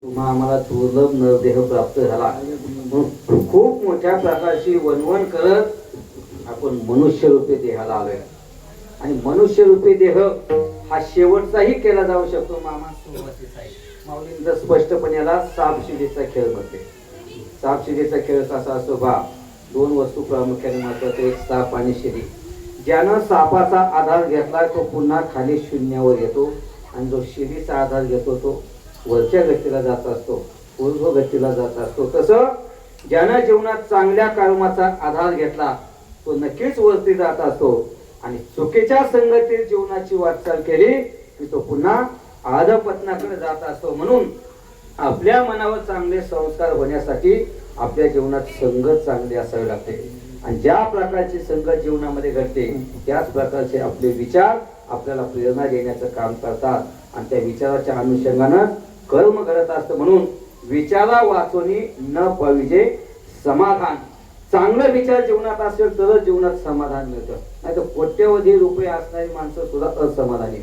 तुम्हा आम्हाला दुर्लभ नरदेह प्राप्त झाला. खूप मोठ्या प्रकारची वनवन करत आपण मनुष्य रूपी देहाला आलोय आणि मनुष्य रूपी देह हा शेवटचाही केला जाऊ शकतो. मामा सुरुवातीचा आहे. माऊलींचा स्पष्टपणे याला सापशिडीचा खेळ म्हणते. सापशिडीचा खेळ कसा असतो बा, दोन वस्तू प्रामुख्याने महत्वाचे, एक साप आणि शिडी. ज्यानं सापाचा आधार घेतला तो पुन्हा खाली शून्यावर येतो आणि जो शिडीचा आधार घेतो तो वरच्या गतीला जात असतो, ऊर्ध्व गतीला जात असतो. तसं ज्यानं जीवनात चांगल्या कर्माचा आधार घेतला तो नक्कीच वरती जात असतो आणि चुकीच्या संगतीत जीवनाची वाटचाल केली की तो पुन्हा अधपतनाकडे जात असतो. म्हणून आपल्या मनावर चांगले संस्कार होण्यासाठी आपल्या जीवनात संगत चांगली असावी लागते आणि ज्या प्रकारची संगत जीवनामध्ये घडते त्याच प्रकारचे आपले विचार आपल्याला प्रेरणा देण्याचं काम करतात आणि त्या विचाराच्या अनुषंगानं कर्म घडत असतं. म्हणून विचारा वाचोनी न पाहिजे समाधान. चांगलं विचार जीवनात असेल तरच जीवनात समाधान मिळतं, नाही तर कोट्यवधी रुपये असणारी माणसं सुद्धा असमाधानी.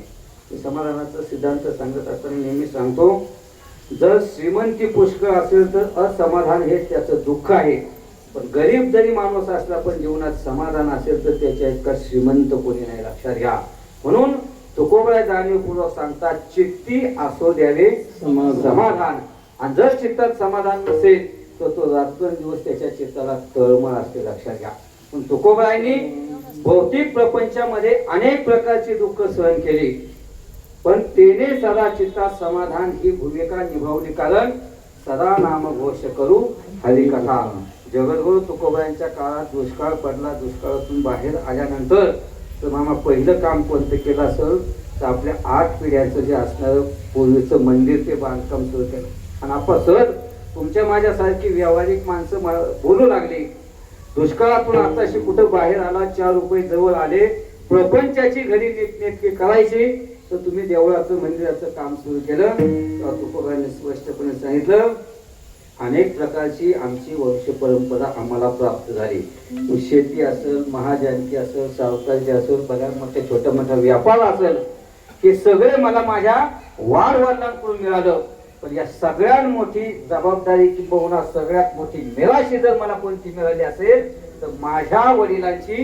समाधानाचा सिद्धांत सांगत असताना नेहमी सांगतो, जर श्रीमंती पुष्कळ असेल तर असमाधान हे त्याचं दुःख आहे, पण गरीब जरी माणूस असला पण जीवनात समाधान असेल तर त्याच्या इतका श्रीमंत कोणी नाही, लक्षात घ्या. म्हणून तुकोबराय जाणीवपूर्वक सांगतात, चित्ती असो द्यावे समाधान. आणि जर चित्तात समाधान नसेल तर तो रात्रंदिवस त्याच्या चित्ताला तळमळ असते, लक्षात घ्या. पण तुकोबरायांनी भौतिक प्रपंचामध्ये अनेक प्रकारची दुःख सहन केली पण तेने सदा चित्तात समाधान ही भूमिका निभावली. कारण सदा नामघोष करू हरिकथा. जगद्गुरु तुकोबरायांच्या काळात दुष्काळ पडला. दुष्काळातून बाहेर आल्यानंतर तर मामा पहिलं काम कोणतं केलं असेल तर आपल्या 8 पिढ्यांचं जे असणारं पूर्वीचं मंदिर ते बांधकाम सुरू केलं. आणि आपण सर तुमच्या माझ्यासारखी व्यावहारिक माणसं बोलू लागली, दुष्काळातून आताशी कुठं बाहेर आला, 4 रुपये जवळ आले, प्रपंचाची घडी नीटनेटकी करायची तर तुम्ही देवळाचं मंदिराचं काम सुरू केलं. तुकोबरायांनी स्पष्टपणे सांगितलं, अनेक प्रकारची आमची वंश परंपरा आम्हाला प्राप्त झाली. शेती असेल, महाजनकी असेल, सावकारची असेल, बघा मोठे छोटा मोठा व्यापार असेल, हे सगळे मला माझ्या वाडवडिलांकडून मिळालं. पण या सगळ्यात मोठी जबाबदारी किंवा सगळ्यात मोठी मिराशी जर मला कोणती मिळाली असेल तर माझ्या वडिलांची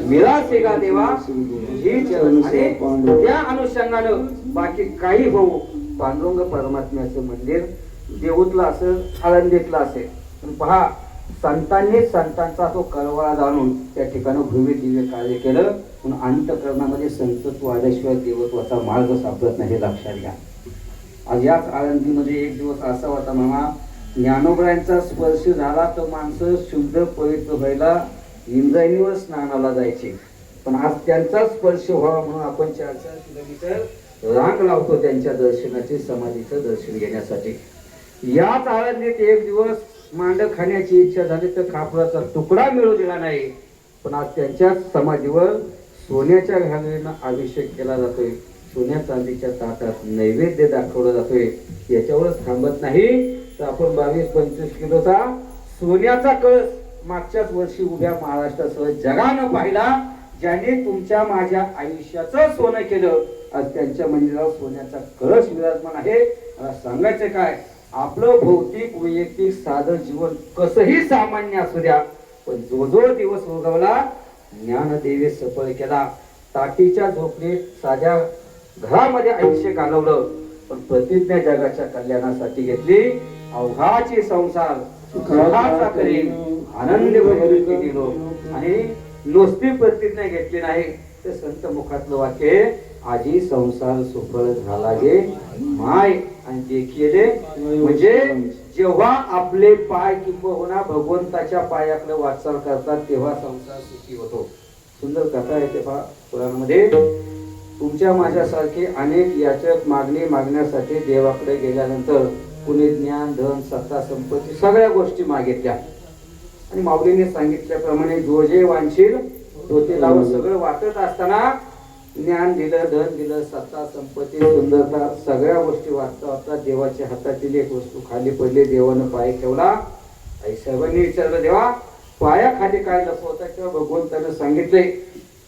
मिराशी का देवा हीच. आणि त्या अनुषंगानं बाकी काही होऊ, पांडुरंग परमात्म्याचं मंदिर देऊतला असेल, आळंदीतला असेल, पण पहा संतांनी संतांचा तो कळवळा जाणून त्या ठिकाणी भव्य दिव्य कार्य केलं. म्हणून अंतःकरणामध्ये संतत्व आल्याशिवाय देवत्वाचा मार्ग सापडत नाही, लक्षात घ्या. आज याच आळंदीमध्ये एक दिवस असा होता मामा, ज्ञानोबरायांचा स्पर्श झाला तर माणसं शुद्ध पवित्र व्हायला इंद्रायणीवर स्नानाला जायची. पण आज त्यांचा स्पर्श व्हावा म्हणून आपण 4-4 किलोमीटर रांग लावतो त्यांच्या दर्शनाची, समाधीचं दर्शन घेण्यासाठी. याच आळंदीत एक दिवस मांड खाण्याची इच्छा झाली तर खापराचा तुकडा मिळू दिला नाही. पण आज त्यांच्या समाधीवर सोन्याच्या घागरीनं अभिषेक केला जातोय, सोन्या चांदीच्या ताटात नैवेद्य दाखवला जातोय. याच्यावरच थांबत नाही तर आपण 22-25 किलोचा सोन्याचा कळस मागच्याच वर्षी उभ्या महाराष्ट्रासह जगानं पाहिला. ज्याने तुमच्या माझ्या आयुष्याचं सोनं केलं, आज त्यांच्या मंदिरावर सोन्याचा कळस विराजमान आहे. सांगायचं काय, आपलं भौतिक वैयक्तिक साधं जीवन कसंही सामान्य असू द्या, पण जो जो दिवस उगवला ज्ञानदेवे सफळ केला. ताटीच्या झोपडीत साध्या घरामध्ये आयुष्य घालवलं पण प्रतिज्ञा जगाच्या कल्याणासाठी घेतली. अवघाची संसार सुखाचा करीन आनंद भरती दिलो. आणि नुसती प्रतिज्ञा घेतली नाही तर संत मुखातलं वाक्य, आजी संसार सुफळ झाला गे माय आणि देखील. म्हणजे जेव्हा आपले पाय किंबहुना भगवंताच्या पायाकडे वाटचाल करतात तेव्हा संसार सुखी होतो. सुंदर कथा आहे ते पहा पुराणामध्ये. तुमच्या माझ्यासारखे अनेक याचक मागणी मागण्यासाठी देवाकडे गेल्यानंतर कुणी ज्ञान, धन, सत्ता, संपत्ती सगळ्या गोष्टी मागितल्या आणि माऊलीने सांगितल्याप्रमाणे जो जे वांछील तो ते लावून सगळं वाटत असताना ज्ञान दिलं, धन दिलं, सत्ता, संपत्ती, सुंदरता सगळ्या गोष्टी वाटता वाटता देवाच्या हातातील एक वस्तू खाली पडली. देवानं पाय ठेवला. आई साहेबांनी विचारलं, देवा पायाखाली काय लपवता? किंवा भगवंतानं सांगितले,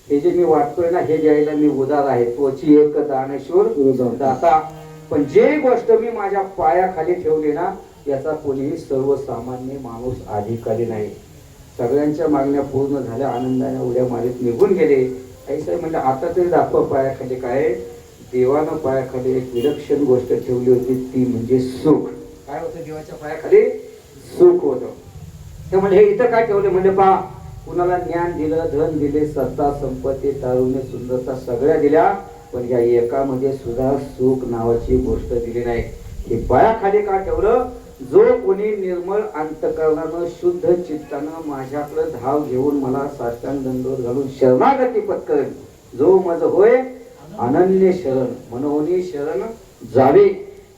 हे जे मी वाटतोय ना हे द्यायला मी उदार आहे. तोची एक दानेश्वर दाता. पण जे गोष्ट मी माझ्या पायाखाली ठेवली ना याचा कोणीही सर्वसामान्य माणूस अधिकारी नाही. सगळ्यांच्या मागण्या पूर्ण झाल्या, आनंदाने उड्या मारीत निघून गेले. ऐसा म्हणजे आता तरी दाखव पायाखाली काय. देवानं पायाखाली एक विलक्षण गोष्ट ठेवली होती, ती म्हणजे सुख. काय होतं देवाच्या पायाखाली? सुख होतं. ते म्हणजे हे इथं काय ठेवले म्हणजे पहा, कुणाला ज्ञान दिलं, धन दिले, सत्ता, संपत्ती, तारुण्य, सुंदरता सगळ्या दिल्या, पण या एकामध्ये सुद्धा सुख नावाची गोष्ट दिली नाही. हे पायाखाली का ठेवलं? जो कोणी निर्मळ अंतकरणानं शुद्ध चित्तानं माझ्याकडे धाव घेऊन मला साष्टांग दंडवत घालून शरणागती पत्करेल, जो माझ होय अनन्य शरण मनोनी शरण जावे,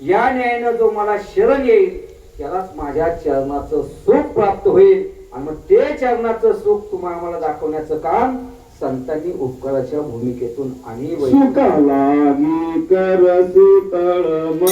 या न्यायानं जो मला शरण येईल त्यालाच माझ्या चरणाचं सुख प्राप्त होईल. आणि मग ते चरणाचं सुख तुम्हाला मला दाखवण्याचं काम संतांनी उपकाराच्या भूमिकेतून आणि सुखाला कर तळमा